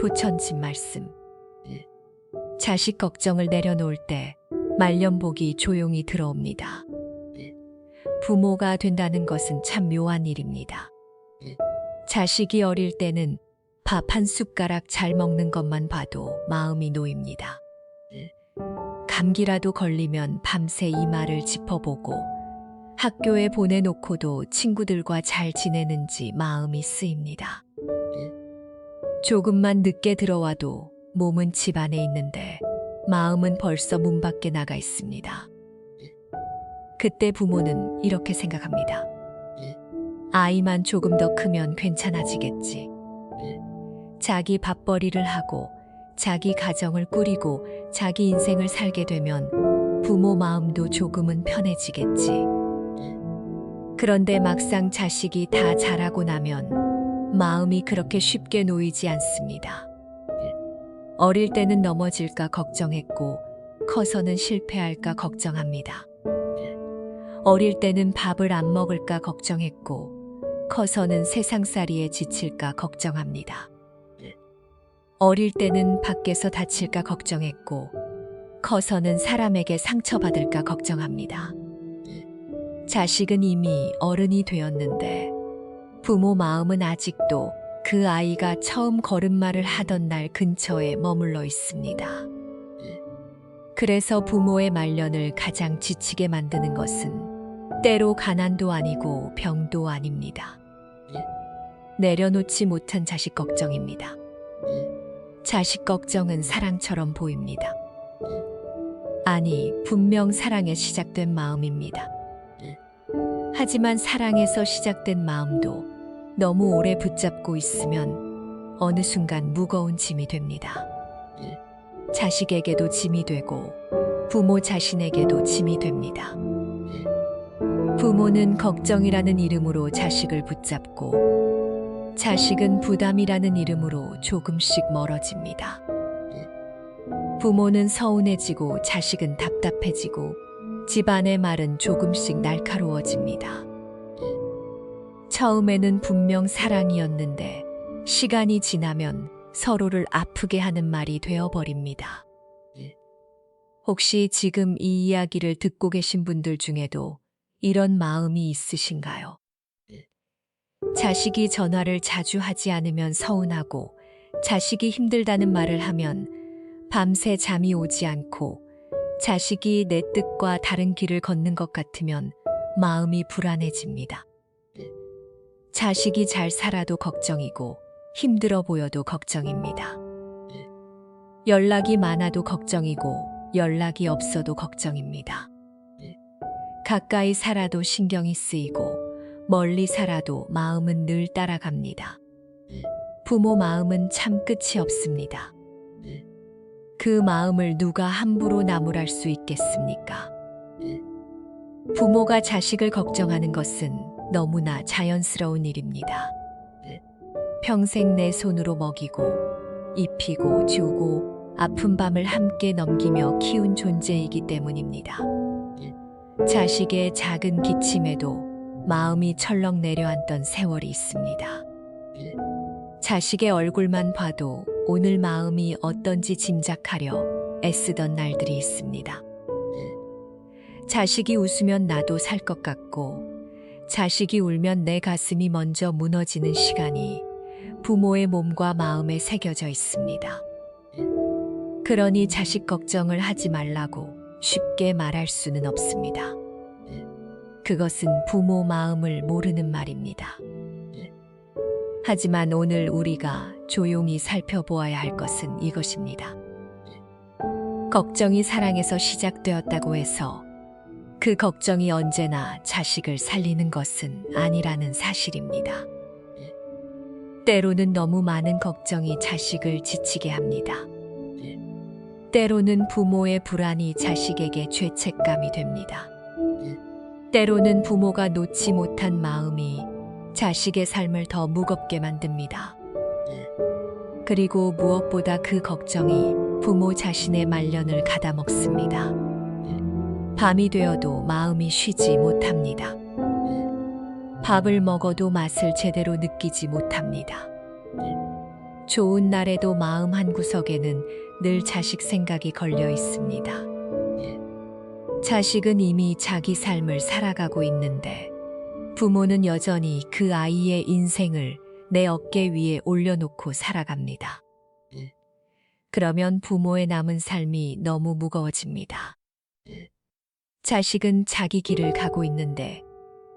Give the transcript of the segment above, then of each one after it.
부처님 말씀. 자식 걱정을 내려놓을 때 말년복이 조용히 들어옵니다. 부모가 된다는 것은 참 묘한 일입니다. 자식이 어릴 때는 밥 한 숟가락 잘 먹는 것만 봐도 마음이 놓입니다. 감기라도 걸리면 밤새 이마를 짚어보고 학교에 보내놓고도 친구들과 잘 지내는지 마음이 쓰입니다. 조금만 늦게 들어와도 몸은 집 안에 있는데 마음은 벌써 문 밖에 나가 있습니다. 그때 부모는 이렇게 생각합니다. 아이만 조금 더 크면 괜찮아지겠지. 자기 밥벌이를 하고 자기 가정을 꾸리고 자기 인생을 살게 되면 부모 마음도 조금은 편해지겠지. 그런데 막상 자식이 다 자라고 나면 마음이 그렇게 쉽게 놓이지 않습니다. 어릴 때는 넘어질까 걱정했고 커서는 실패할까 걱정합니다. 어릴 때는 밥을 안 먹을까 걱정했고 커서는 세상살이에 지칠까 걱정합니다. 어릴 때는 밖에서 다칠까 걱정했고 커서는 사람에게 상처받을까 걱정합니다. 자식은 이미 어른이 되었는데 부모 마음은 아직도 그 아이가 처음 걸음마를 하던 날 근처에 머물러 있습니다. 그래서 부모의 말년을 가장 지치게 만드는 것은 때로 가난도 아니고 병도 아닙니다. 내려놓지 못한 자식 걱정입니다. 자식 걱정은 사랑처럼 보입니다. 아니, 분명 사랑에 시작된 마음입니다. 하지만 사랑에서 시작된 마음도 너무 오래 붙잡고 있으면 어느 순간 무거운 짐이 됩니다. 자식에게도 짐이 되고 부모 자신에게도 짐이 됩니다. 부모는 걱정이라는 이름으로 자식을 붙잡고 자식은 부담이라는 이름으로 조금씩 멀어집니다. 부모는 서운해지고 자식은 답답해지고 집안의 말은 조금씩 날카로워집니다. 처음에는 분명 사랑이었는데 시간이 지나면 서로를 아프게 하는 말이 되어버립니다. 혹시 지금 이 이야기를 듣고 계신 분들 중에도 이런 마음이 있으신가요? 자식이 전화를 자주 하지 않으면 서운하고 자식이 힘들다는 말을 하면 밤새 잠이 오지 않고 자식이 내 뜻과 다른 길을 걷는 것 같으면 마음이 불안해집니다. 자식이 잘 살아도 걱정이고 힘들어 보여도 걱정입니다. 연락이 많아도 걱정이고 연락이 없어도 걱정입니다. 가까이 살아도 신경이 쓰이고 멀리 살아도 마음은 늘 따라갑니다. 부모 마음은 참 끝이 없습니다. 그 마음을 누가 함부로 나무랄 수 있겠습니까? 부모가 자식을 걱정하는 것은 너무나 자연스러운 일입니다. 평생 내 손으로 먹이고 입히고 주고 아픈 밤을 함께 넘기며 키운 존재이기 때문입니다. 자식의 작은 기침에도 마음이 철렁 내려앉던 세월이 있습니다. 자식의 얼굴만 봐도 오늘 마음이 어떤지 짐작하려 애쓰던 날들이 있습니다. 자식이 웃으면 나도 살 것 같고 자식이 울면 내 가슴이 먼저 무너지는 시간이 부모의 몸과 마음에 새겨져 있습니다. 그러니 자식 걱정을 하지 말라고 쉽게 말할 수는 없습니다. 그것은 부모 마음을 모르는 말입니다. 하지만 오늘 우리가 조용히 살펴보아야 할 것은 이것입니다. 걱정이 사랑에서 시작되었다고 해서 그 걱정이 언제나 자식을 살리는 것은 아니라는 사실입니다. 때로는 너무 많은 걱정이 자식을 지치게 합니다. 때로는 부모의 불안이 자식에게 죄책감이 됩니다. 때로는 부모가 놓지 못한 마음이 자식의 삶을 더 무겁게 만듭니다. 그리고 무엇보다 그 걱정이 부모 자신의 말년을 갉아먹습니다. 밤이 되어도 마음이 쉬지 못합니다. 밥을 먹어도 맛을 제대로 느끼지 못합니다. 좋은 날에도 마음 한구석에는 늘 자식 생각이 걸려 있습니다. 자식은 이미 자기 삶을 살아가고 있는데 부모는 여전히 그 아이의 인생을 내 어깨 위에 올려놓고 살아갑니다. 그러면 부모의 남은 삶이 너무 무거워집니다. 자식은 자기 길을 가고 있는데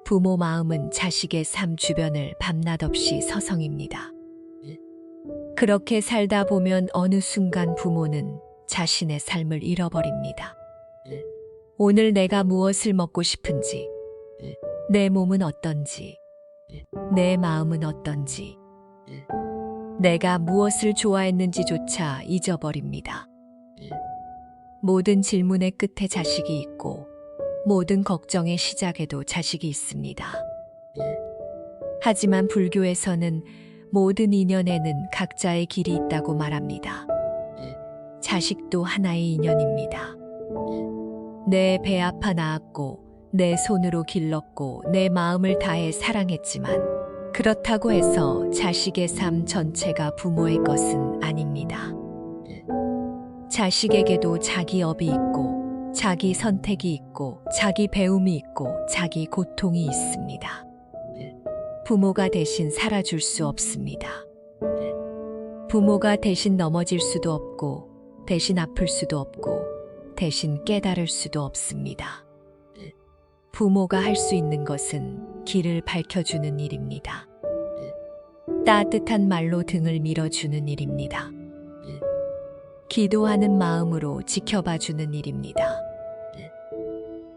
부모 마음은 자식의 삶 주변을 밤낮 없이 서성입니다. 그렇게 살다 보면 어느 순간 부모는 자신의 삶을 잃어버립니다. 오늘 내가 무엇을 먹고 싶은지, 내 몸은 어떤지, 내 마음은 어떤지, 내가 무엇을 좋아했는지조차 잊어버립니다. 모든 질문의 끝에 자식이 있고 모든 걱정의 시작에도 자식이 있습니다. 하지만 불교에서는 모든 인연에는 각자의 길이 있다고 말합니다. 자식도 하나의 인연입니다. 내 배 아파 낳았고 내 손으로 길렀고 내 마음을 다해 사랑했지만 그렇다고 해서 자식의 삶 전체가 부모의 것은 아닙니다. 자식에게도 자기 업이 있고 자기 선택이 있고 자기 배움이 있고 자기 고통이 있습니다. 부모가 대신 살아줄 수 없습니다. 부모가 대신 넘어질 수도 없고 대신 아플 수도 없고 대신 깨달을 수도 없습니다. 부모가 할 수 있는 것은 길을 밝혀주는 일입니다. 따뜻한 말로 등을 밀어주는 일입니다. 기도하는 마음으로 지켜봐주는 일입니다.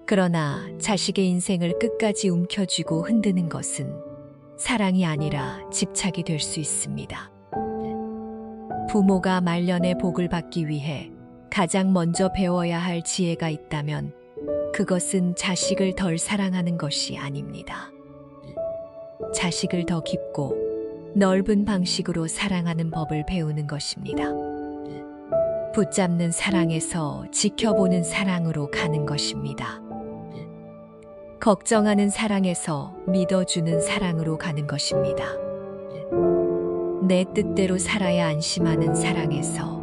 그러나 자식의 인생을 끝까지 움켜쥐고 흔드는 것은 사랑이 아니라 집착이 될 수 있습니다. 부모가 말년의 복을 받기 위해 가장 먼저 배워야 할 지혜가 있다면 그것은 자식을 덜 사랑하는 것이 아닙니다. 자식을 더 깊고 넓은 방식으로 사랑하는 법을 배우는 것입니다. 붙잡는 사랑에서 지켜보는 사랑으로 가는 것입니다. 걱정하는 사랑에서 믿어주는 사랑으로 가는 것입니다. 내 뜻대로 살아야 안심하는 사랑에서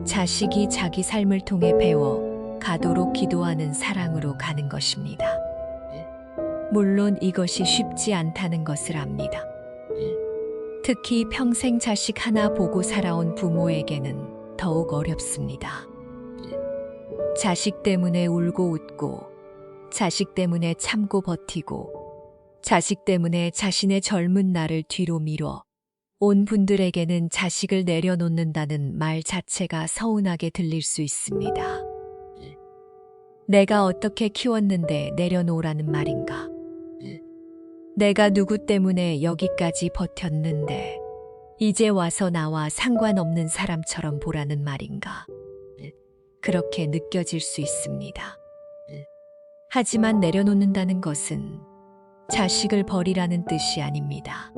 자식이 자기 삶을 통해 배워 가도록 기도하는 사랑으로 가는 것입니다. 물론 이것이 쉽지 않다는 것을 압니다. 특히 평생 자식 하나 보고 살아온 부모에게는 더욱 어렵습니다. 자식 때문에 울고 웃고, 자식 때문에 참고 버티고, 자식 때문에 자신의 젊은 날을 뒤로 미뤄 온 분들에게는 자식을 내려놓는다는 말 자체가 서운하게 들릴 수 있습니다. 내가 어떻게 키웠는데 내려놓으라는 말인가? 내가 누구 때문에 여기까지 버텼는데 이제 와서 나와 상관없는 사람처럼 보라는 말인가? 그렇게 느껴질 수 있습니다. 하지만 내려놓는다는 것은 자식을 버리라는 뜻이 아닙니다.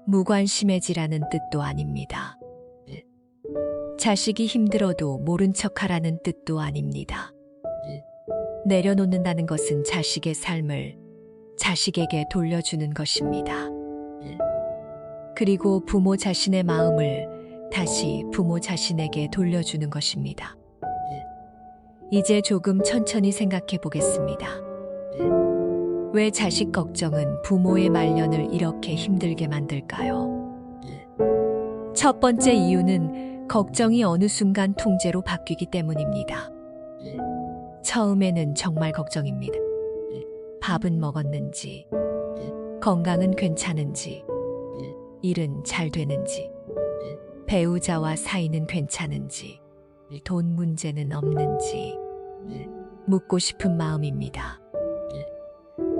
무관심해지라는 뜻도 아닙니다. 자식이 힘들어도 모른 척하라는 뜻도 아닙니다. 내려놓는다는 것은 자식의 삶을 자식에게 돌려주는 것입니다. 그리고 부모 자신의 마음을 다시 부모 자신에게 돌려주는 것입니다. 이제 조금 천천히 생각해 보겠습니다. 왜 자식 걱정은 부모의 말년을 이렇게 힘들게 만들까요? 첫 번째 이유는 걱정이 어느 순간 통제로 바뀌기 때문입니다. 처음에는 정말 걱정입니다. 밥은 먹었는지, 건강은 괜찮은지, 일은 잘 되는지, 배우자와 사이는 괜찮은지, 돈 문제는 없는지 묻고 싶은 마음입니다.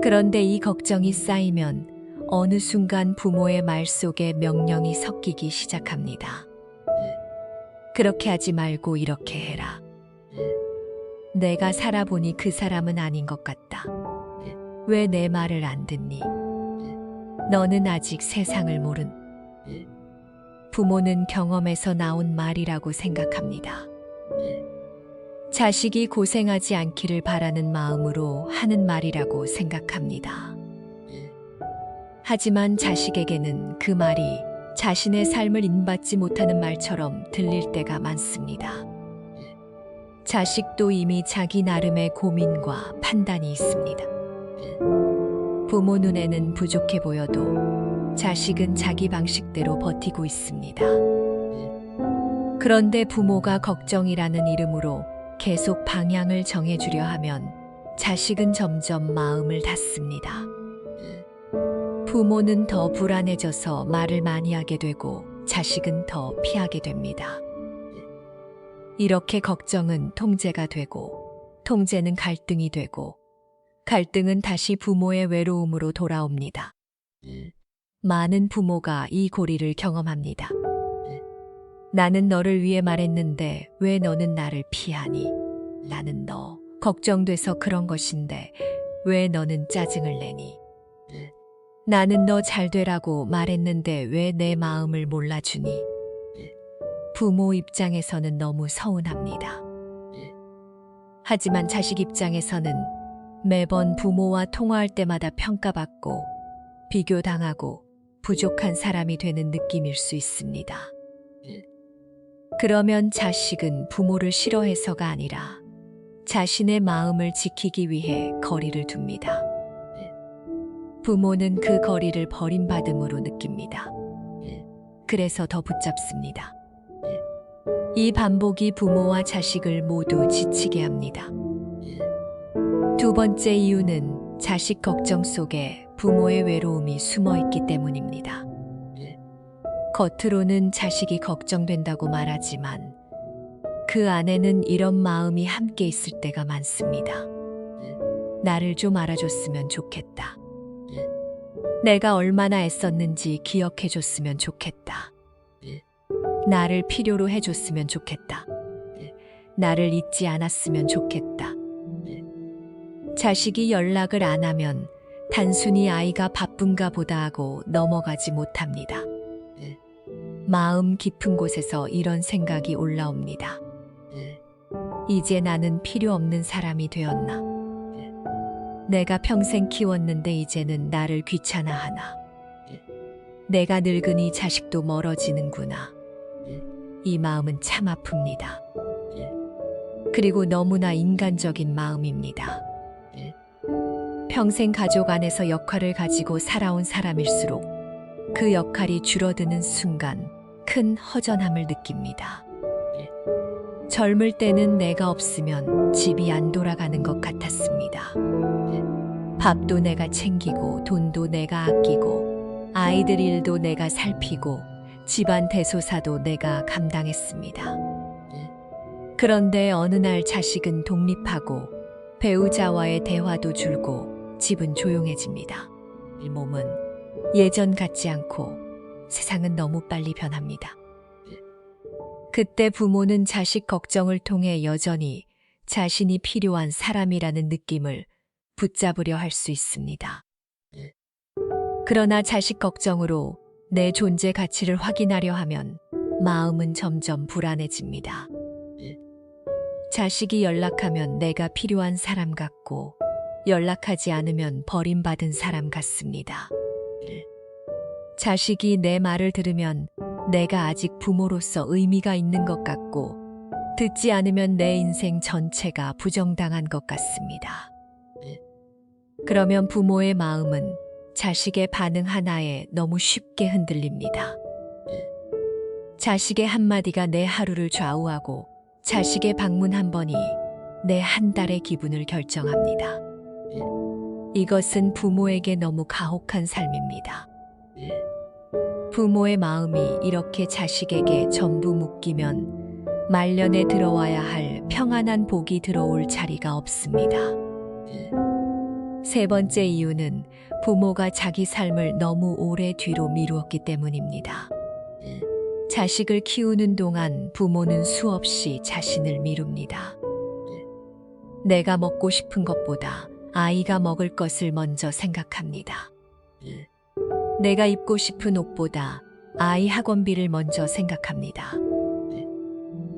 그런데 이 걱정이 쌓이면 어느 순간 부모의 말 속에 명령이 섞이기 시작합니다. 그렇게 하지 말고 이렇게 해라. 내가 살아보니 그 사람은 아닌 것 같다. 왜 내 말을 안 듣니? 너는 아직 세상을 모른. 부모는 경험에서 나온 말이라고 생각합니다. 자식이 고생하지 않기를 바라는 마음으로 하는 말이라고 생각합니다. 하지만 자식에게는 그 말이 자신의 삶을 인받지 못하는 말처럼 들릴 때가 많습니다. 자식도 이미 자기 나름의 고민과 판단이 있습니다. 부모 눈에는 부족해 보여도 자식은 자기 방식대로 버티고 있습니다. 그런데 부모가 걱정이라는 이름으로 계속 방향을 정해주려 하면 자식은 점점 마음을 닫습니다. 부모는 더 불안해져서 말을 많이 하게 되고 자식은 더 피하게 됩니다. 이렇게 걱정은 통제가 되고 통제는 갈등이 되고 갈등은 다시 부모의 외로움으로 돌아옵니다. 많은 부모가 이 고리를 경험합니다. 나는 너를 위해 말했는데 왜 너는 나를 피하니? 나는 너 걱정돼서 그런 것인데 왜 너는 짜증을 내니? 나는 너 잘 되라고 말했는데 왜 내 마음을 몰라주니? 부모 입장에서는 너무 서운합니다. 하지만 자식 입장에서는 매번 부모와 통화할 때마다 평가받고 비교당하고 부족한 사람이 되는 느낌일 수 있습니다. 그러면 자식은 부모를 싫어해서가 아니라 자신의 마음을 지키기 위해 거리를 둡니다. 부모는 그 거리를 버림받음으로 느낍니다. 그래서 더 붙잡습니다. 이 반복이 부모와 자식을 모두 지치게 합니다. 두 번째 이유는 자식 걱정 속에 부모의 외로움이 숨어 있기 때문입니다. 겉으로는 자식이 걱정된다고 말하지만 그 안에는 이런 마음이 함께 있을 때가 많습니다. 나를 좀 알아줬으면 좋겠다. 내가 얼마나 애썼는지 기억해줬으면 좋겠다. 나를 필요로 해줬으면 좋겠다. 나를 잊지 않았으면 좋겠다. 자식이 연락을 안 하면 단순히 아이가 바쁜가 보다 하고 넘어가지 못합니다. 마음 깊은 곳에서 이런 생각이 올라옵니다. 이제 나는 필요 없는 사람이 되었나? 내가 평생 키웠는데 이제는 나를 귀찮아하나? 내가 늙으니 자식도 멀어지는구나. 이 마음은 참 아픕니다. 그리고 너무나 인간적인 마음입니다. 평생 가족 안에서 역할을 가지고 살아온 사람일수록 그 역할이 줄어드는 순간 큰 허전함을 느낍니다. 젊을 때는 내가 없으면 집이 안 돌아가는 것 같았습니다. 밥도 내가 챙기고 돈도 내가 아끼고 아이들 일도 내가 살피고 집안 대소사도 내가 감당했습니다. 그런데 어느 날 자식은 독립하고 배우자와의 대화도 줄고 집은 조용해집니다. 몸은 예전 같지 않고 세상은 너무 빨리 변합니다. 그때 부모는 자식 걱정을 통해 여전히 자신이 필요한 사람이라는 느낌을 붙잡으려 할 수 있습니다. 그러나 자식 걱정으로 내 존재 가치를 확인하려 하면 마음은 점점 불안해집니다. 자식이 연락하면 내가 필요한 사람 같고 연락하지 않으면 버림받은 사람 같습니다. 자식이 내 말을 들으면 내가 아직 부모로서 의미가 있는 것 같고 듣지 않으면 내 인생 전체가 부정당한 것 같습니다. 그러면 부모의 마음은 자식의 반응 하나에 너무 쉽게 흔들립니다. 자식의 한마디가 내 하루를 좌우하고 자식의 방문 한 번이 내 한 달의 기분을 결정합니다. 이것은 부모에게 너무 가혹한 삶입니다. 부모의 마음이 이렇게 자식에게 전부 묶이면 말년에 들어와야 할 평안한 복이 들어올 자리가 없습니다. 세 번째 이유는 부모가 자기 삶을 너무 오래 뒤로 미루었기 때문입니다. 자식을 키우는 동안 부모는 수없이 자신을 미룹니다. 내가 먹고 싶은 것보다 아이가 먹을 것을 먼저 생각합니다. 내가 입고 싶은 옷보다 아이 학원비를 먼저 생각합니다.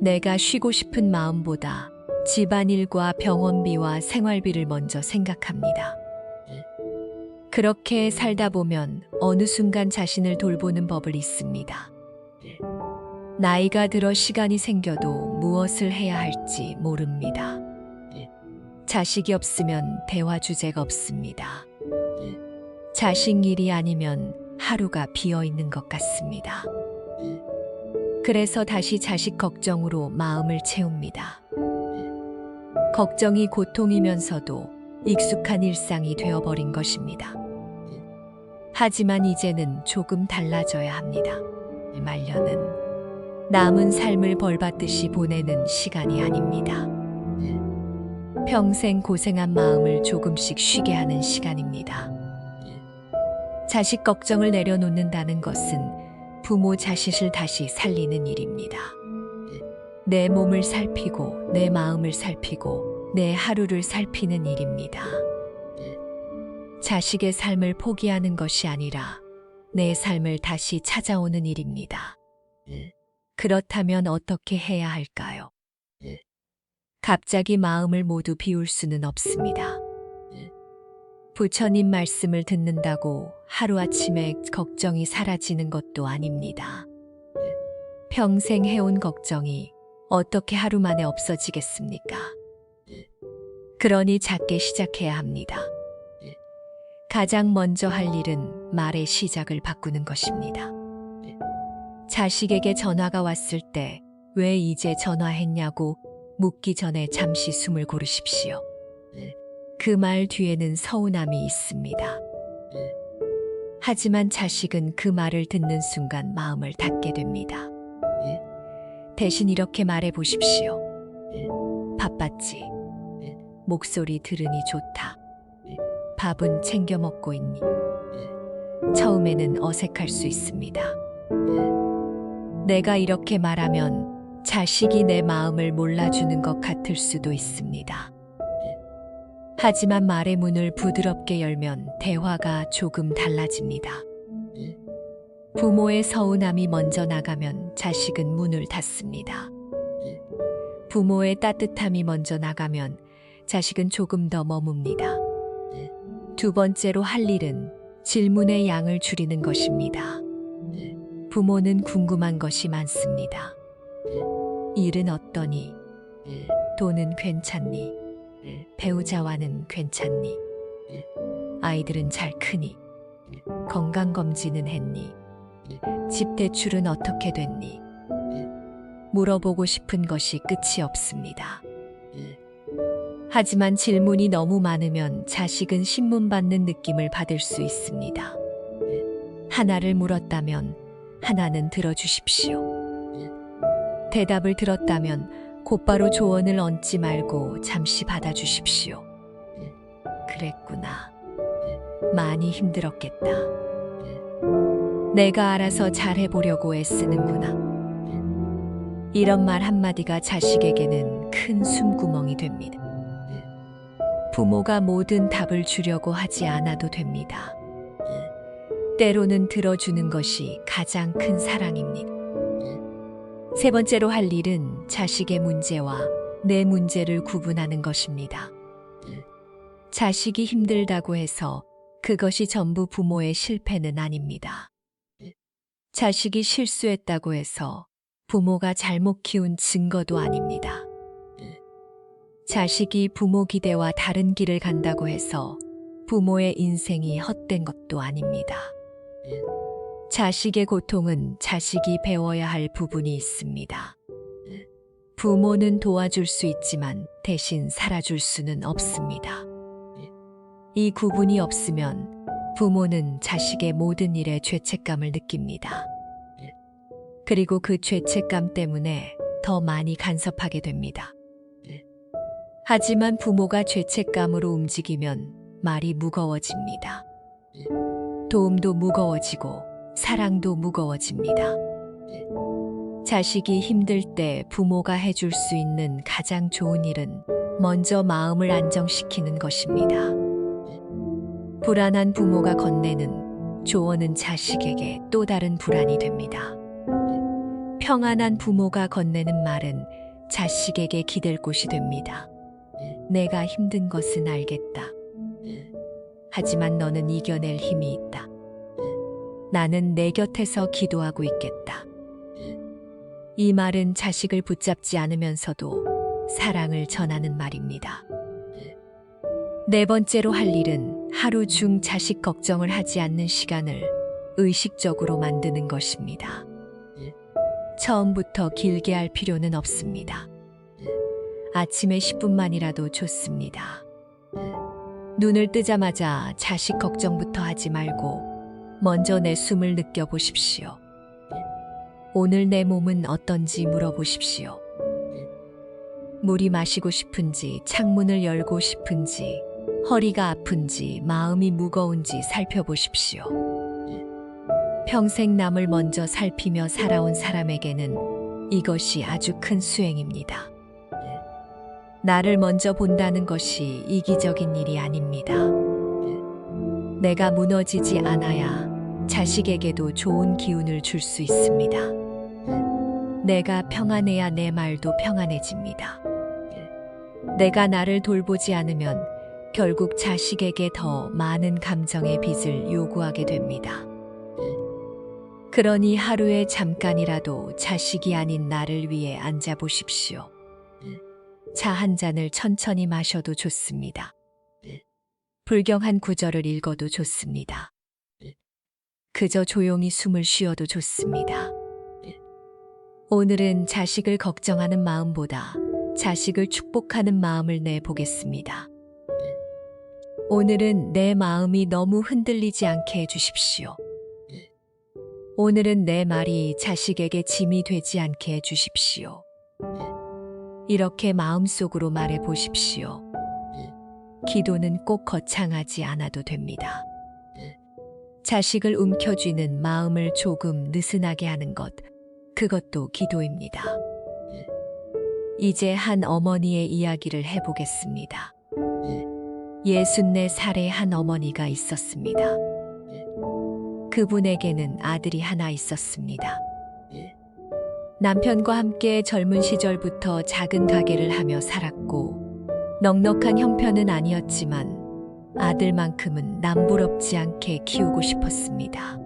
내가 쉬고 싶은 마음보다 집안일과 병원비와 생활비를 먼저 생각합니다. 그렇게 살다 보면 어느 순간 자신을 돌보는 법을 잊습니다. 나이가 들어 시간이 생겨도 무엇을 해야 할지 모릅니다. 자식이 없으면 대화 주제가 없습니다. 자식 일이 아니면 하루가 비어 있는 것 같습니다. 그래서 다시 자식 걱정으로 마음을 채웁니다. 걱정이 고통이면서도 익숙한 일상이 되어버린 것입니다. 하지만 이제는 조금 달라져야 합니다. 말년은 남은 삶을 벌받듯이 보내는 시간이 아닙니다. 평생 고생한 마음을 조금씩 쉬게 하는 시간입니다. 자식 걱정을 내려놓는다는 것은 부모 자식을 다시 살리는 일입니다. 내 몸을 살피고 내 마음을 살피고 내 하루를 살피는 일입니다. 자식의 삶을 포기하는 것이 아니라 내 삶을 다시 찾아오는 일입니다. 그렇다면 어떻게 해야 할까요? 갑자기 마음을 모두 비울 수는 없습니다. 부처님 말씀을 듣는다고 하루아침에 걱정이 사라지는 것도 아닙니다. 평생 해온 걱정이 어떻게 하루 만에 없어지겠습니까? 그러니 작게 시작해야 합니다. 가장 먼저 할 일은 말의 시작을 바꾸는 것입니다. 자식에게 전화가 왔을 때 왜 이제 전화했냐고 묻기 전에 잠시 숨을 고르십시오. 그 말 뒤에는 서운함이 있습니다. 하지만 자식은 그 말을 듣는 순간 마음을 닫게 됩니다. 대신 이렇게 말해 보십시오. 바빴지? 목소리 들으니 좋다. 밥은 챙겨 먹고 있니? 처음에는 어색할 수 있습니다. 내가 이렇게 말하면 자식이 내 마음을 몰라주는 것 같을 수도 있습니다. 하지만 말의 문을 부드럽게 열면 대화가 조금 달라집니다. 부모의 서운함이 먼저 나가면 자식은 문을 닫습니다. 부모의 따뜻함이 먼저 나가면 자식은 조금 더 머뭅니다. 두 번째로 할 일은 질문의 양을 줄이는 것입니다. 부모는 궁금한 것이 많습니다. 일은 어떠니? 돈은 괜찮니? 배우자와는 괜찮니? 아이들은 잘 크니? 건강검진은 했니? 집 대출은 어떻게 됐니? 물어보고 싶은 것이 끝이 없습니다. 하지만 질문이 너무 많으면 자식은 신문받는 느낌을 받을 수 있습니다. 하나를 물었다면 하나는 들어주십시오. 대답을 들었다면 곧바로 조언을 얹지 말고 잠시 받아주십시오. 그랬구나. 많이 힘들었겠다. 내가 알아서 잘해보려고 애쓰는구나. 이런 말 한마디가 자식에게는 큰 숨구멍이 됩니다. 부모가 모든 답을 주려고 하지 않아도 됩니다. 때로는 들어주는 것이 가장 큰 사랑입니다. 세 번째로 할 일은 자식의 문제와 내 문제를 구분하는 것입니다. 자식이 힘들다고 해서 그것이 전부 부모의 실패는 아닙니다. 자식이 실수했다고 해서 부모가 잘못 키운 증거도 아닙니다. 자식이 부모 기대와 다른 길을 간다고 해서 부모의 인생이 헛된 것도 아닙니다. 자식의 고통은 자식이 배워야 할 부분이 있습니다. 부모는 도와줄 수 있지만 대신 살아줄 수는 없습니다. 이 구분이 없으면 부모는 자식의 모든 일에 죄책감을 느낍니다. 그리고 그 죄책감 때문에 더 많이 간섭하게 됩니다. 하지만 부모가 죄책감으로 움직이면 말이 무거워집니다. 도움도 무거워지고 사랑도 무거워집니다. 자식이 힘들 때 부모가 해줄 수 있는 가장 좋은 일은 먼저 마음을 안정시키는 것입니다. 불안한 부모가 건네는 조언은 자식에게 또 다른 불안이 됩니다. 평안한 부모가 건네는 말은 자식에게 기댈 곳이 됩니다. 내가 힘든 것은 알겠다. 하지만 너는 이겨낼 힘이 있다. 나는 내 곁에서 기도하고 있겠다. 이 말은 자식을 붙잡지 않으면서도 사랑을 전하는 말입니다. 네 번째로 할 일은 하루 중 자식 걱정을 하지 않는 시간을 의식적으로 만드는 것입니다. 처음부터 길게 할 필요는 없습니다. 아침에 10분만이라도 좋습니다. 눈을 뜨자마자 자식 걱정부터 하지 말고 먼저 내 숨을 느껴보십시오. 오늘 내 몸은 어떤지 물어보십시오. 물이 마시고 싶은지, 창문을 열고 싶은지, 허리가 아픈지, 마음이 무거운지 살펴보십시오. 평생 남을 먼저 살피며 살아온 사람에게는 이것이 아주 큰 수행입니다. 나를 먼저 본다는 것이 이기적인 일이 아닙니다. 내가 무너지지 않아야 자식에게도 좋은 기운을 줄 수 있습니다. 내가 평안해야 내 말도 평안해집니다. 내가 나를 돌보지 않으면 결국 자식에게 더 많은 감정의 빚을 요구하게 됩니다. 그러니 하루에 잠깐이라도 자식이 아닌 나를 위해 앉아보십시오. 차 한 잔을 천천히 마셔도 좋습니다. 불경 한 구절을 읽어도 좋습니다. 그저 조용히 숨을 쉬어도 좋습니다. 오늘은 자식을 걱정하는 마음보다 자식을 축복하는 마음을 내보겠습니다. 오늘은 내 마음이 너무 흔들리지 않게 해주십시오. 오늘은 내 말이 자식에게 짐이 되지 않게 해주십시오. 이렇게 마음속으로 말해 보십시오. 기도는 꼭 거창하지 않아도 됩니다. 자식을 움켜쥐는 마음을 조금 느슨하게 하는 것, 그것도 기도입니다. 이제 한 어머니의 이야기를 해보겠습니다. 64살의 한 어머니가 있었습니다. 그분에게는 아들이 하나 있었습니다. 남편과 함께 젊은 시절부터 작은 가게를 하며 살았고 넉넉한 형편은 아니었지만 아들만큼은 남부럽지 않게 키우고 싶었습니다.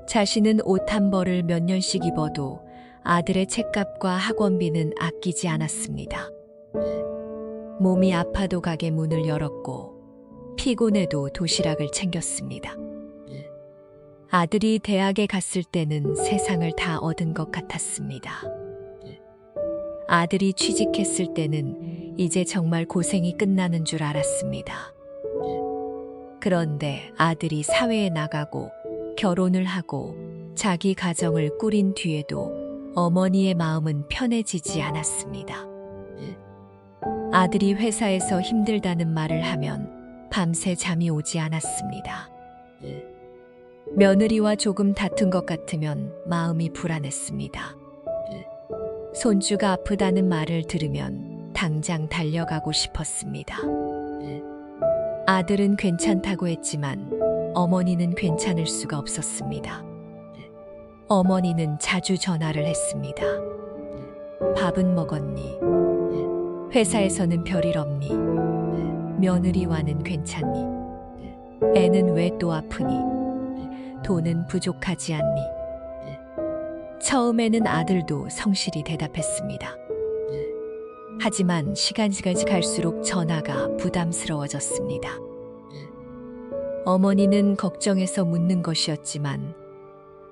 자신은 옷 한 벌을 몇 년씩 입어도 아들의 책값과 학원비는 아끼지 않았습니다. 몸이 아파도 가게 문을 열었고 피곤해도 도시락을 챙겼습니다. 아들이 대학에 갔을 때는 세상을 다 얻은 것 같았습니다. 아들이 취직했을 때는 이제 정말 고생이 끝나는 줄 알았습니다. 그런데 아들이 사회에 나가고 결혼을 하고 자기 가정을 꾸린 뒤에도 어머니의 마음은 편해지지 않았습니다. 아들이 회사에서 힘들다는 말을 하면 밤새 잠이 오지 않았습니다. 며느리와 조금 다툰 것 같으면 마음이 불안했습니다. 손주가 아프다는 말을 들으면 당장 달려가고 싶었습니다. 아들은 괜찮다고 했지만 어머니는 괜찮을 수가 없었습니다. 어머니는 자주 전화를 했습니다. 밥은 먹었니? 회사에서는 별일 없니? 며느리와는 괜찮니? 애는 왜 또 아프니? 돈은 부족하지 않니? 처음에는 아들도 성실히 대답했습니다. 하지만 시간이 갈수록 전화가 부담스러워졌습니다. 어머니는 걱정해서 묻는 것이었지만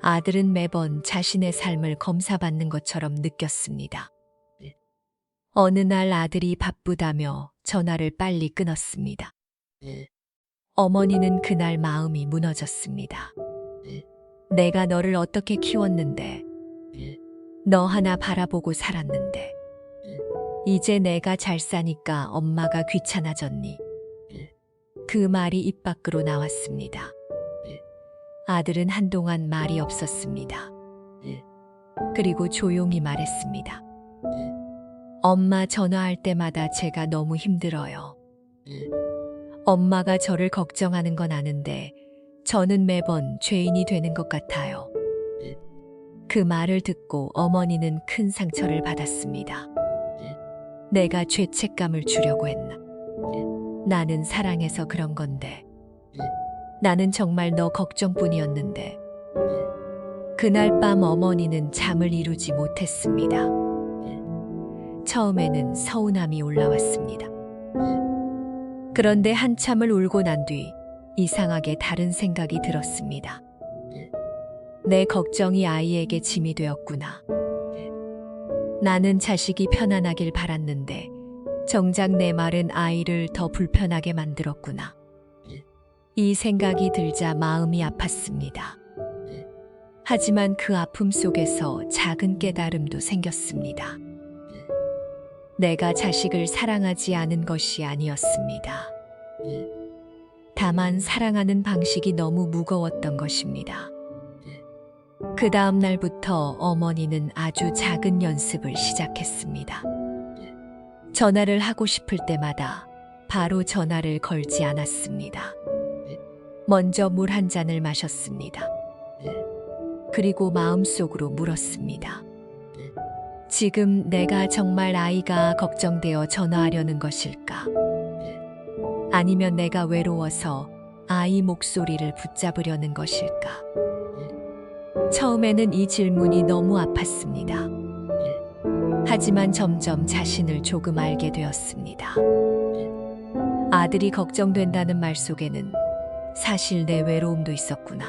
아들은 매번 자신의 삶을 검사받는 것처럼 느꼈습니다. 어느 날 아들이 바쁘다며 전화를 빨리 끊었습니다. 어머니는 그날 마음이 무너졌습니다. 내가 너를 어떻게 키웠는데, 너 하나 바라보고 살았는데, 이제 내가 잘 사니까 엄마가 귀찮아졌니? 그 말이 입 밖으로 나왔습니다. 아들은 한동안 말이 없었습니다. 그리고 조용히 말했습니다. 엄마 전화할 때마다 제가 너무 힘들어요. 엄마가 저를 걱정하는 건 아는데 저는 매번 죄인이 되는 것 같아요. 그 말을 듣고 어머니는 큰 상처를 받았습니다. 내가 죄책감을 주려고 했나? 나는 사랑해서 그런 건데. 나는 정말 너 걱정뿐이었는데. 그날 밤 어머니는 잠을 이루지 못했습니다. 처음에는 서운함이 올라왔습니다. 그런데 한참을 울고 난 뒤 이상하게 다른 생각이 들었습니다. 내 걱정이 아이에게 짐이 되었구나. 나는 자식이 편안하길 바랐는데 정작 내 말은 아이를 더 불편하게 만들었구나. 이 생각이 들자 마음이 아팠습니다. 하지만 그 아픔 속에서 작은 깨달음도 생겼습니다. 내가 자식을 사랑하지 않은 것이 아니었습니다. 다만 사랑하는 방식이 너무 무거웠던 것입니다. 그 다음 날부터 어머니는 아주 작은 연습을 시작했습니다. 전화를 하고 싶을 때마다 바로 전화를 걸지 않았습니다. 먼저 물 한 잔을 마셨습니다. 그리고 마음속으로 물었습니다. 지금 내가 정말 아이가 걱정되어 전화하려는 것일까? 아니면 내가 외로워서 아이 목소리를 붙잡으려는 것일까? 처음에는 이 질문이 너무 아팠습니다. 하지만 점점 자신을 조금 알게 되었습니다. 아들이 걱정된다는 말 속에는 사실 내 외로움도 있었구나.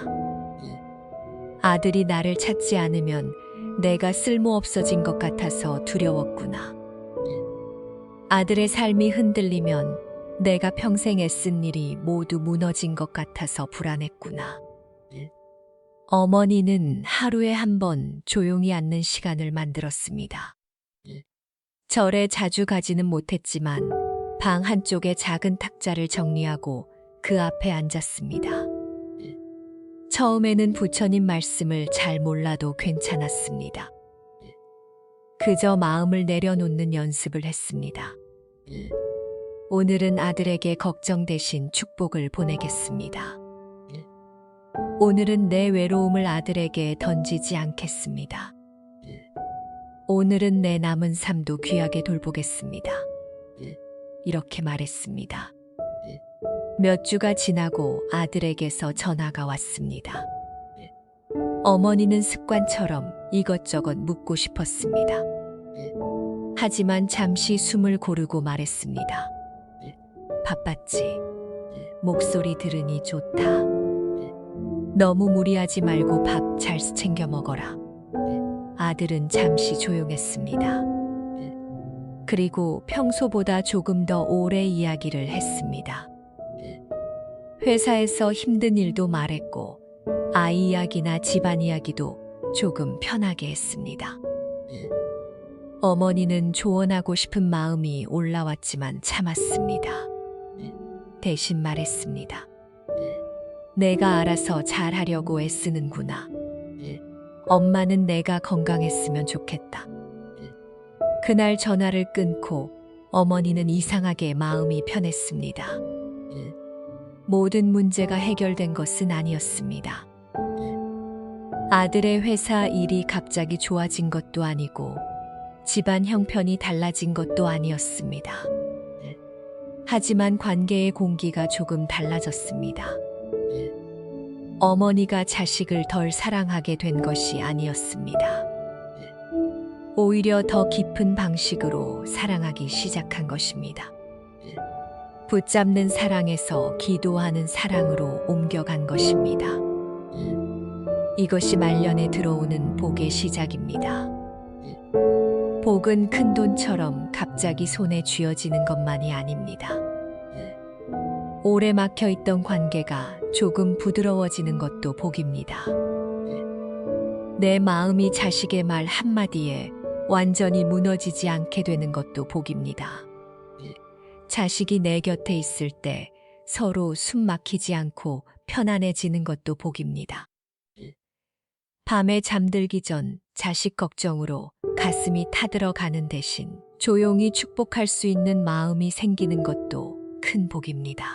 아들이 나를 찾지 않으면 내가 쓸모없어진 것 같아서 두려웠구나. 아들의 삶이 흔들리면 내가 평생 애쓴 일이 모두 무너진 것 같아서 불안했구나. 어머니는 하루에 한 번 조용히 앉는 시간을 만들었습니다. 절에 자주 가지는 못했지만 방 한쪽에 작은 탁자를 정리하고 그 앞에 앉았습니다. 처음에는 부처님 말씀을 잘 몰라도 괜찮았습니다. 그저 마음을 내려놓는 연습을 했습니다. 오늘은 아들에게 걱정 대신 축복을 보내겠습니다. 오늘은 내 외로움을 아들에게 던지지 않겠습니다. 오늘은 내 남은 삶도 귀하게 돌보겠습니다. 이렇게 말했습니다. 몇 주가 지나고 아들에게서 전화가 왔습니다. 어머니는 습관처럼 이것저것 묻고 싶었습니다. 하지만 잠시 숨을 고르고 말했습니다. 바빴지. 목소리 들으니 좋다. 너무 무리하지 말고 밥 잘 챙겨 먹어라. 아들은 잠시 조용했습니다. 그리고 평소보다 조금 더 오래 이야기를 했습니다. 회사에서 힘든 일도 말했고 아이 이야기나 집안 이야기도 조금 편하게 했습니다. 어머니는 조언하고 싶은 마음이 올라왔지만 참았습니다. 대신 말했습니다. 내가 알아서 잘하려고 애쓰는구나. 엄마는 내가 건강했으면 좋겠다. 그날 전화를 끊고 어머니는 이상하게 마음이 편했습니다. 모든 문제가 해결된 것은 아니었습니다. 아들의 회사 일이 갑자기 좋아진 것도 아니고 집안 형편이 달라진 것도 아니었습니다. 하지만 관계의 공기가 조금 달라졌습니다. 어머니가 자식을 덜 사랑하게 된 것이 아니었습니다. 오히려 더 깊은 방식으로 사랑하기 시작한 것입니다. 붙잡는 사랑에서 기도하는 사랑으로 옮겨간 것입니다. 이것이 말년에 들어오는 복의 시작입니다. 복은 큰 돈처럼 갑자기 손에 쥐어지는 것만이 아닙니다. 오래 막혀있던 관계가 조금 부드러워지는 것도 복입니다. 내 마음이 자식의 말 한마디에 완전히 무너지지 않게 되는 것도 복입니다. 자식이 내 곁에 있을 때 서로 숨 막히지 않고 편안해지는 것도 복입니다. 밤에 잠들기 전 자식 걱정으로 가슴이 타들어가는 대신 조용히 축복할 수 있는 마음이 생기는 것도 큰 복입니다.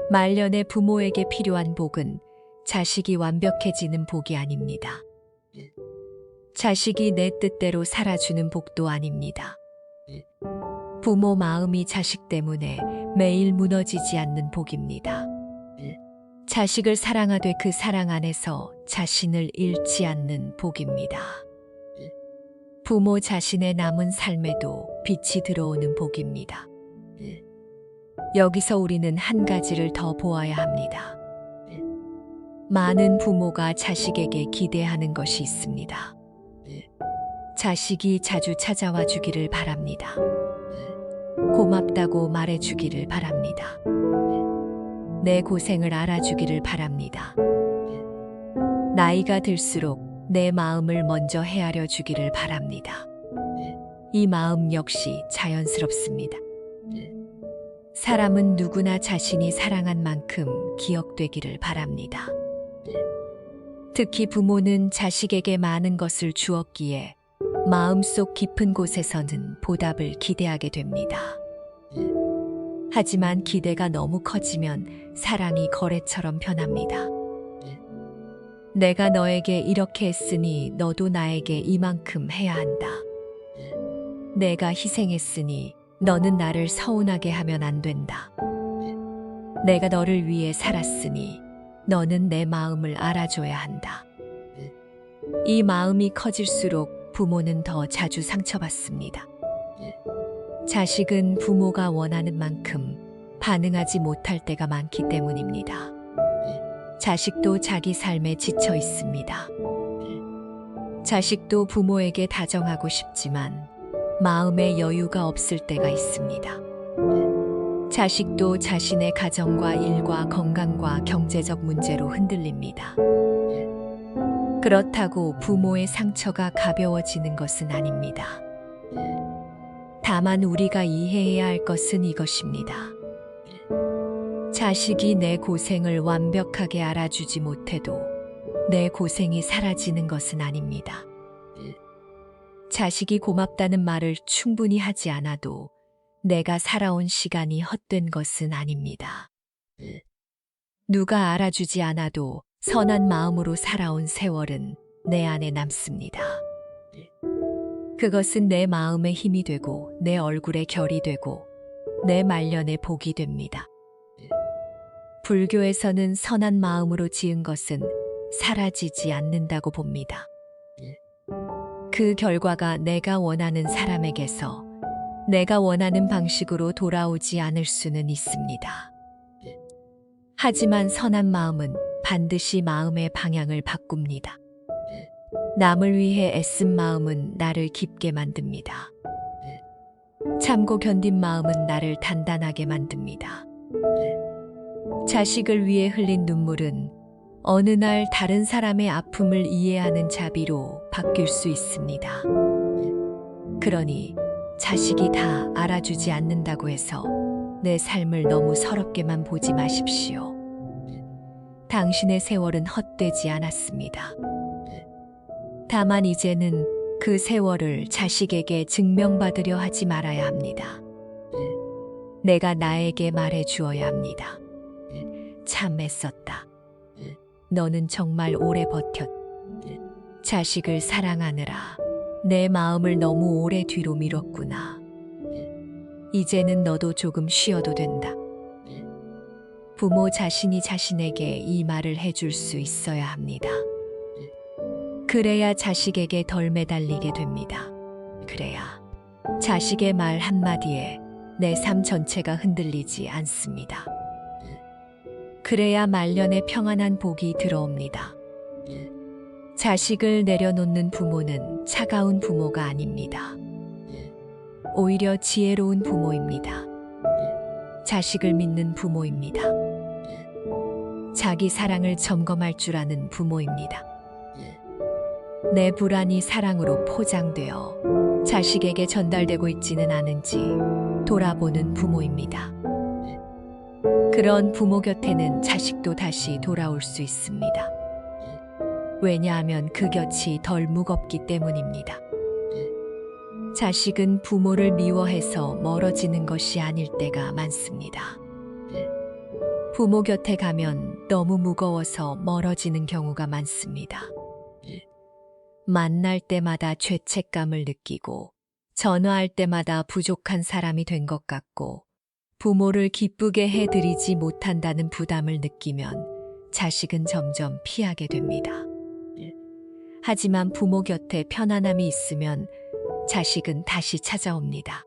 말년에 부모에게 필요한 복은 자식이 완벽해지는 복이 아닙니다. 자식이 내 뜻대로 살아주는 복도 아닙니다. 부모 마음이 자식 때문에 매일 무너지지 않는 복입니다. 자식을 사랑하되 그 사랑 안에서 자신을 잃지 않는 복입니다. 부모 자신의 남은 삶에도 빛이 들어오는 복입니다. 여기서 우리는 한 가지를 더 보아야 합니다. 많은 부모가 자식에게 기대하는 것이 있습니다. 자식이 자주 찾아와 주기를 바랍니다. 고맙다고 말해 주기를 바랍니다. 내 고생을 알아주기를 바랍니다. 나이가 들수록 내 마음을 먼저 헤아려 주기를 바랍니다. 이 마음 역시 자연스럽습니다. 사람은 누구나 자신이 사랑한 만큼 기억되기를 바랍니다. 특히 부모는 자식에게 많은 것을 주었기에 마음속 깊은 곳에서는 보답을 기대하게 됩니다. 하지만 기대가 너무 커지면 사랑이 거래처럼 변합니다. 내가 너에게 이렇게 했으니 너도 나에게 이만큼 해야 한다. 내가 희생했으니 너는 나를 서운하게 하면 안 된다. 내가 너를 위해 살았으니 너는 내 마음을 알아줘야 한다. 이 마음이 커질수록 부모는 더 자주 상처받습니다. 자식은 부모가 원하는 만큼 반응하지 못할 때가 많기 때문입니다. 자식도 자기 삶에 지쳐 있습니다. 자식도 부모에게 다정하고 싶지만 마음에 여유가 없을 때가 있습니다. 자식도 자신의 가정과 일과 건강과 경제적 문제로 흔들립니다. 그렇다고 부모의 상처가 가벼워지는 것은 아닙니다. 다만 우리가 이해해야 할 것은 이것입니다. 자식이 내 고생을 완벽하게 알아주지 못해도 내 고생이 사라지는 것은 아닙니다. 자식이 고맙다는 말을 충분히 하지 않아도 내가 살아온 시간이 헛된 것은 아닙니다. 누가 알아주지 않아도 선한 마음으로 살아온 세월은 내 안에 남습니다. 그것은 내 마음의 힘이 되고 내 얼굴의 결이 되고 내 말년의 복이 됩니다. 불교에서는 선한 마음으로 지은 것은 사라지지 않는다고 봅니다. 그 결과가 내가 원하는 사람에게서 내가 원하는 방식으로 돌아오지 않을 수는 있습니다. 하지만 선한 마음은 반드시 마음의 방향을 바꿉니다. 남을 위해 애쓴 마음은 나를 깊게 만듭니다. 참고 견딘 마음은 나를 단단하게 만듭니다. 자식을 위해 흘린 눈물은 어느 날 다른 사람의 아픔을 이해하는 자비로 바뀔 수 있습니다. 그러니 자식이 다 알아주지 않는다고 해서 내 삶을 너무 서럽게만 보지 마십시오. 당신의 세월은 헛되지 않았습니다. 다만 이제는 그 세월을 자식에게 증명받으려 하지 말아야 합니다. 내가 나에게 말해 주어야 합니다. 참 애썼다. 너는 정말 오래 버텼. 자식을 사랑하느라 내 마음을 너무 오래 뒤로 미뤘구나. 이제는 너도 조금 쉬어도 된다. 부모 자신이 자신에게 이 말을 해줄 수 있어야 합니다. 그래야 자식에게 덜 매달리게 됩니다. 그래야 자식의 말 한마디에 내 삶 전체가 흔들리지 않습니다. 그래야 말년에 평안한 복이 들어옵니다. 자식을 내려놓는 부모는 차가운 부모가 아닙니다. 오히려 지혜로운 부모입니다. 자식을 믿는 부모입니다. 자기 사랑을 점검할 줄 아는 부모입니다. 내 불안이 사랑으로 포장되어 자식에게 전달되고 있지는 않은지 돌아보는 부모입니다. 그런 부모 곁에는 자식도 다시 돌아올 수 있습니다. 왜냐하면 그 곁이 덜 무겁기 때문입니다. 자식은 부모를 미워해서 멀어지는 것이 아닐 때가 많습니다. 부모 곁에 가면 너무 무거워서 멀어지는 경우가 많습니다. 만날 때마다 죄책감을 느끼고 전화할 때마다 부족한 사람이 된 것 같고 부모를 기쁘게 해드리지 못한다는 부담을 느끼면 자식은 점점 피하게 됩니다. 하지만 부모 곁에 편안함이 있으면 자식은 다시 찾아옵니다.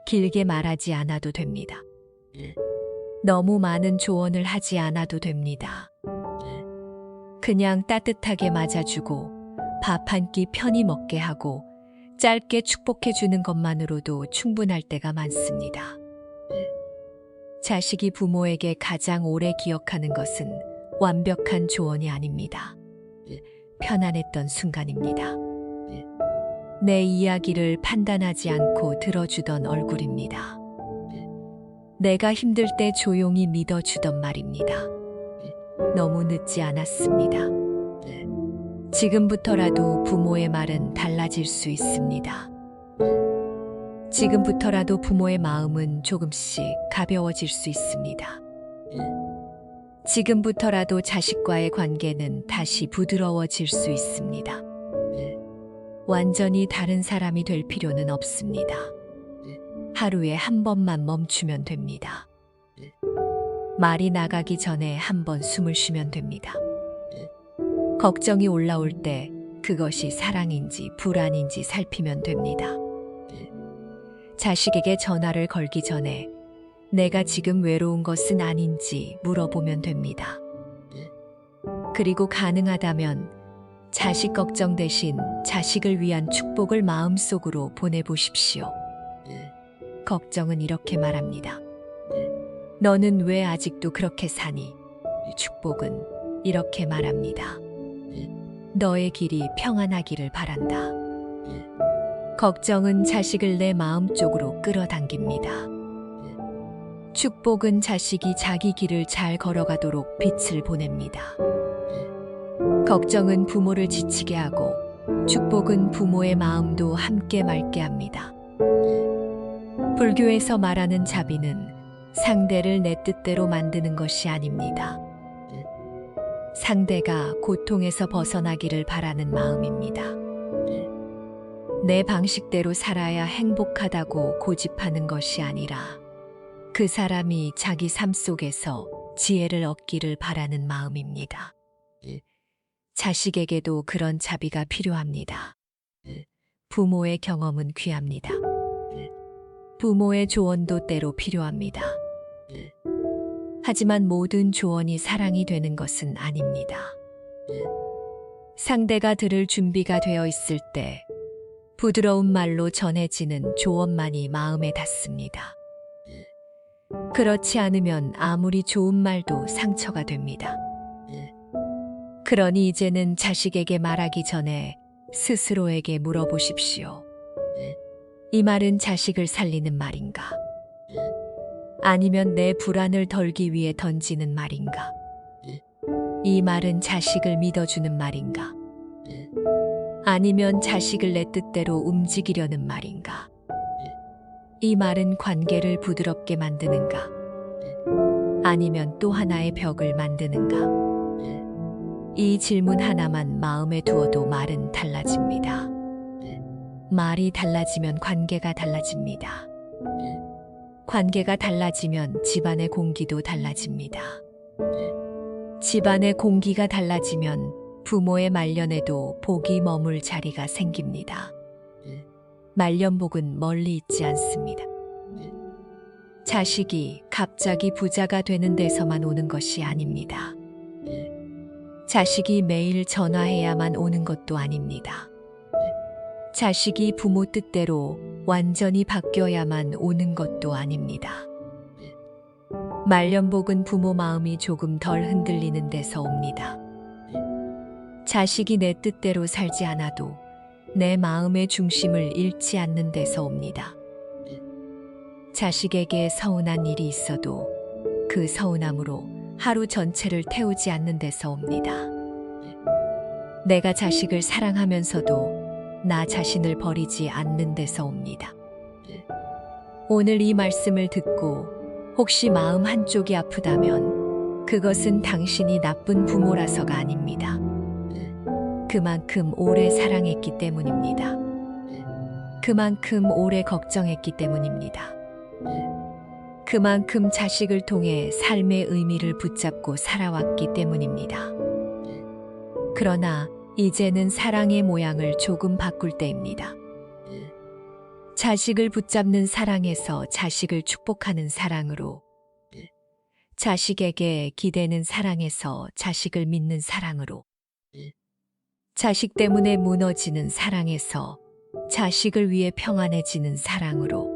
길게 말하지 않아도 됩니다. 너무 많은 조언을 하지 않아도 됩니다. 그냥 따뜻하게 맞아주고 밥 한 끼 편히 먹게 하고 짧게 축복해주는 것만으로도 충분할 때가 많습니다. 자식이 부모에게 가장 오래 기억하는 것은 완벽한 조언이 아닙니다. 편안했던 순간입니다. 내 이야기를 판단하지 않고 들어주던 얼굴입니다. 내가 힘들 때 조용히 믿어주던 말입니다. 너무 늦지 않았습니다. 지금부터라도 부모의 말은 달라질 수 있습니다. 지금부터라도 부모의 마음은 조금씩 가벼워질 수 있습니다. 지금부터라도 자식과의 관계는 다시 부드러워질 수 있습니다. 완전히 다른 사람이 될 필요는 없습니다. 하루에 한 번만 멈추면 됩니다. 말이 나가기 전에 한 번 숨을 쉬면 됩니다. 걱정이 올라올 때 그것이 사랑인지 불안인지 살피면 됩니다. 자식에게 전화를 걸기 전에 내가 지금 외로운 것은 아닌지 물어보면 됩니다. 그리고 가능하다면 자식 걱정 대신 자식을 위한 축복을 마음속으로 보내보십시오. 걱정은 이렇게 말합니다. 너는 왜 아직도 그렇게 사니? 축복은 이렇게 말합니다. 너의 길이 평안하기를 바란다. 걱정은 자식을 내 마음 쪽으로 끌어당깁니다. 축복은 자식이 자기 길을 잘 걸어가도록 빛을 보냅니다. 걱정은 부모를 지치게 하고 축복은 부모의 마음도 함께 맑게 합니다. 불교에서 말하는 자비는 상대를 내 뜻대로 만드는 것이 아닙니다. 상대가 고통에서 벗어나기를 바라는 마음입니다. 내 방식대로 살아야 행복하다고 고집하는 것이 아니라 그 사람이 자기 삶 속에서 지혜를 얻기를 바라는 마음입니다. 자식에게도 그런 자비가 필요합니다. 부모의 경험은 귀합니다. 부모의 조언도 때로 필요합니다. 하지만 모든 조언이 사랑이 되는 것은 아닙니다. 상대가 들을 준비가 되어 있을 때 부드러운 말로 전해지는 조언만이 마음에 닿습니다. 그렇지 않으면 아무리 좋은 말도 상처가 됩니다. 그러니 이제는 자식에게 말하기 전에 스스로에게 물어보십시오. 이 말은 자식을 살리는 말인가? 아니면 내 불안을 덜기 위해 던지는 말인가? 이 말은 자식을 믿어주는 말인가? 아니면 자식을 내 뜻대로 움직이려는 말인가? 이 말은 관계를 부드럽게 만드는가? 아니면 또 하나의 벽을 만드는가? 이 질문 하나만 마음에 두어도 말은 달라집니다. 말이 달라지면 관계가 달라집니다. 관계가 달라지면 집안의 공기도 달라집니다. 집안의 공기가 달라지면 부모의 말년에도 복이 머물 자리가 생깁니다. 말년복은 멀리 있지 않습니다. 자식이 갑자기 부자가 되는 데서만 오는 것이 아닙니다. 자식이 매일 전화해야만 오는 것도 아닙니다. 자식이 부모 뜻대로 완전히 바뀌어야만 오는 것도 아닙니다. 말년복은 부모 마음이 조금 덜 흔들리는 데서 옵니다. 자식이 내 뜻대로 살지 않아도 내 마음의 중심을 잃지 않는 데서 옵니다. 자식에게 서운한 일이 있어도 그 서운함으로 하루 전체를 태우지 않는 데서 옵니다. 내가 자식을 사랑하면서도 나 자신을 버리지 않는 데서 옵니다. 오늘 이 말씀을 듣고 혹시 마음 한쪽이 아프다면 그것은 당신이 나쁜 부모라서가 아닙니다. 그만큼 오래 사랑했기 때문입니다. 그만큼 오래 걱정했기 때문입니다. 그만큼 자식을 통해 삶의 의미를 붙잡고 살아왔기 때문입니다. 그러나 이제는 사랑의 모양을 조금 바꿀 때입니다. 자식을 붙잡는 사랑에서 자식을 축복하는 사랑으로, 자식에게 기대는 사랑에서 자식을 믿는 사랑으로, 자식 때문에 무너지는 사랑에서 자식을 위해 평안해지는 사랑으로,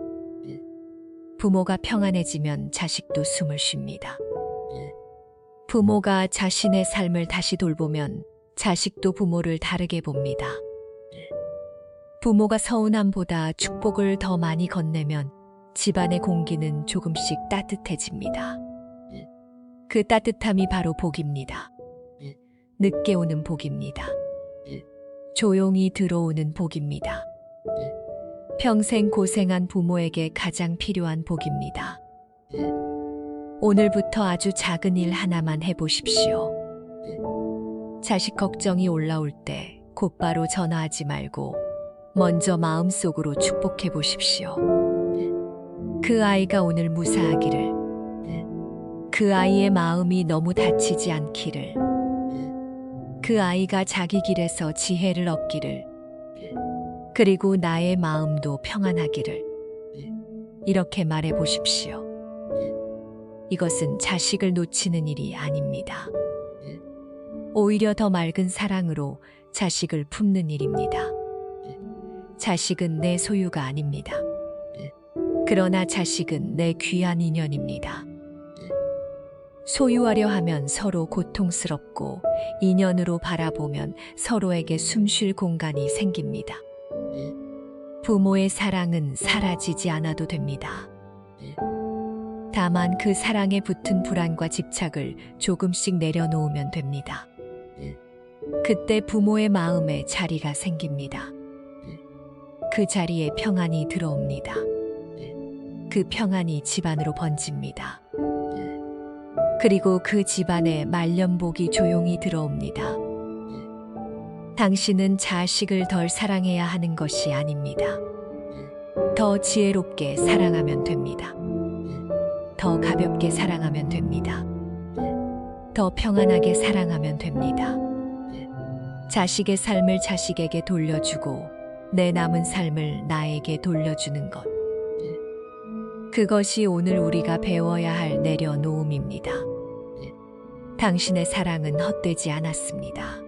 부모가 평안해지면 자식도 숨을 쉽니다. 부모가 자신의 삶을 다시 돌보면 자식도 부모를 다르게 봅니다. 부모가 서운함보다 축복을 더 많이 건네면 집안의 공기는 조금씩 따뜻해집니다. 그 따뜻함이 바로 복입니다. 늦게 오는 복입니다. 조용히 들어오는 복입니다. 평생 고생한 부모에게 가장 필요한 복입니다. 오늘부터 아주 작은 일 하나만 해보십시오. 자식 걱정이 올라올 때 곧바로 전화하지 말고 먼저 마음속으로 축복해 보십시오. 그 아이가 오늘 무사하기를, 그 아이의 마음이 너무 다치지 않기를, 그 아이가 자기 길에서 지혜를 얻기를, 그리고 나의 마음도 평안하기를, 이렇게 말해 보십시오. 이것은 자식을 놓치는 일이 아닙니다. 오히려 더 맑은 사랑으로 자식을 품는 일입니다. 자식은 내 소유가 아닙니다. 그러나 자식은 내 귀한 인연입니다. 소유하려 하면 서로 고통스럽고, 인연으로 바라보면 서로에게 숨쉴 공간이 생깁니다. 부모의 사랑은 사라지지 않아도 됩니다. 다만 그 사랑에 붙은 불안과 집착을 조금씩 내려놓으면 됩니다. 그때 부모의 마음에 자리가 생깁니다. 그 자리에 평안이 들어옵니다. 그 평안이 집안으로 번집니다. 그리고 그 집안에 말년복이 조용히 들어옵니다. 당신은 자식을 덜 사랑해야 하는 것이 아닙니다. 더 지혜롭게 사랑하면 됩니다. 더 가볍게 사랑하면 됩니다. 더 평안하게 사랑하면 됩니다. 자식의 삶을 자식에게 돌려주고 내 남은 삶을 나에게 돌려주는 것. 그것이 오늘 우리가 배워야 할 내려놓음입니다. 당신의 사랑은 헛되지 않았습니다.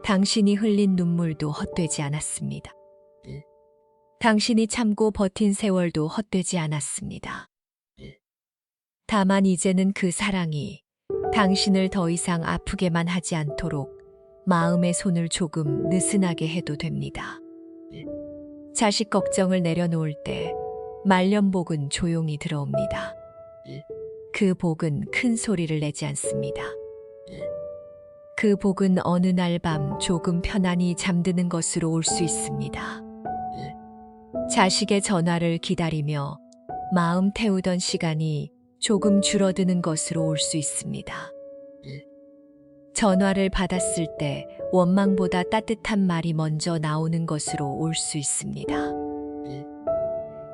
당신이 흘린 눈물도 헛되지 않았습니다. 당신이 참고 버틴 세월도 헛되지 않았습니다. 다만 이제는 그 사랑이 당신을 더 이상 아프게만 하지 않도록 마음의 손을 조금 느슨하게 해도 됩니다. 자식 걱정을 내려놓을 때 말년복은 조용히 들어옵니다. 그 복은 큰 소리를 내지 않습니다. 그 복은 어느 날 밤 조금 편안히 잠드는 것으로 올 수 있습니다. 자식의 전화를 기다리며 마음 태우던 시간이 조금 줄어드는 것으로 올 수 있습니다. 전화를 받았을 때 원망보다 따뜻한 말이 먼저 나오는 것으로 올 수 있습니다.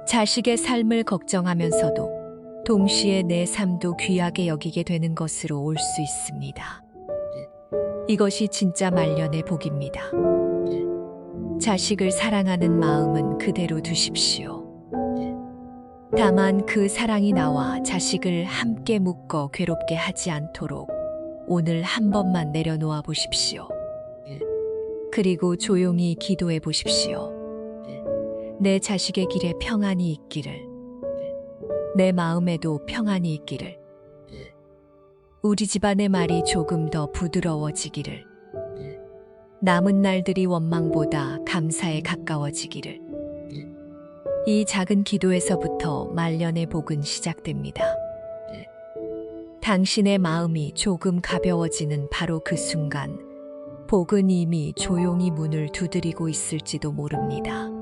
자식의 삶을 걱정하면서도 동시에 내 삶도 귀하게 여기게 되는 것으로 올 수 있습니다. 이것이 진짜 말년의 복입니다. 자식을 사랑하는 마음은 그대로 두십시오. 다만 그 사랑이 나와 자식을 함께 묶어 괴롭게 하지 않도록 오늘 한 번만 내려놓아 보십시오. 그리고 조용히 기도해 보십시오. 내 자식의 길에 평안이 있기를, 내 마음에도 평안이 있기를, 우리 집안의 말이 조금 더 부드러워지기를, 남은 날들이 원망보다 감사에 가까워지기를. 이 작은 기도에서부터 말년의 복은 시작됩니다. 당신의 마음이 조금 가벼워지는 바로 그 순간, 복은 이미 조용히 문을 두드리고 있을지도 모릅니다.